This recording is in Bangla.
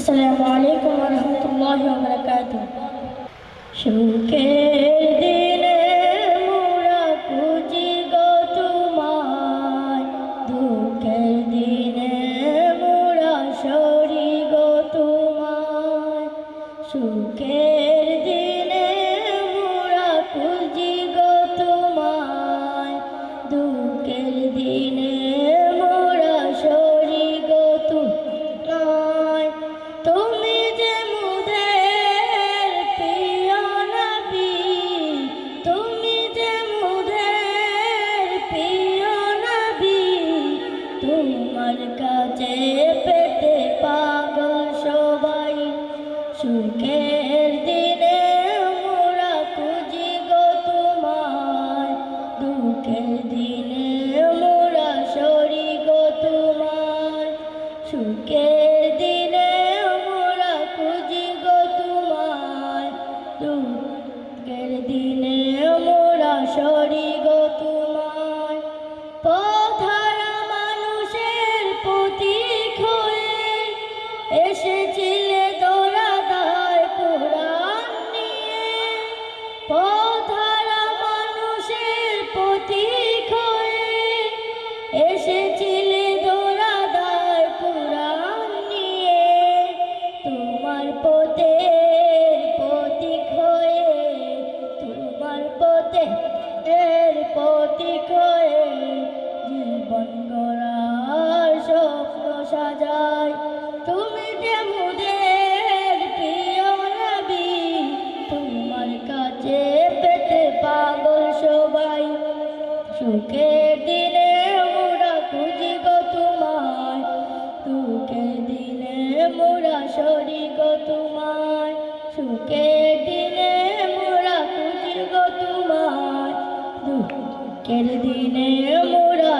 আসসালামু আলাইকুম ওয়া রাহমাতুল্লাহি ওয়া বারাকাতুহু। সুখের দিনে মোরা খুঁজি গো তোমায়, দুঃখের দিনে মোরা সরি গো তোমায়। সুখের দিনে মোরা খুঁজি গো তোমায়, দুঃখের দিনে মোরা সরি গো তোমায়। তুমি যে মোদের প্রিয় নবী, তুমি যে মোদের প্রিয় নবী, তোমার কাছে পেতে পাগল সবাই। সুখের দিনে মোরা খুঁজি গো তোমায়, দুঃখের দিনে মোরা সরি গো তোমায়। সুখের দিনে মোরা খুঁজি গো তোমায়, দুঃখের দিনে মোরা সরি গো তোমায়। পথহারা মানুষের প্রতীক হয়ে এসেছিলে দোরাদায় কোরআন নিয়ে। পথহারা মানুষের প্রতীক হয়ে এসেছিলে দোরাদায় কোরআন নিয়ে। তোমার পথের প্রতীক হয়ে, তোমার পথের প্রতীক হয়ে জীবন গড়ার স্বপ্ন সাজাই। তুমি যে মোদের প্রিয় নবী, তোমার কাছে পেতে পাগল সবাই। সুখের দিনে মোরা খুঁজি গো তোমায়, দুঃখের দিনে মোরা সরি গো তোমায়। সুখের দিনে মোরা খুঁজি গো তোমায়, দুঃখের দিনে মোরা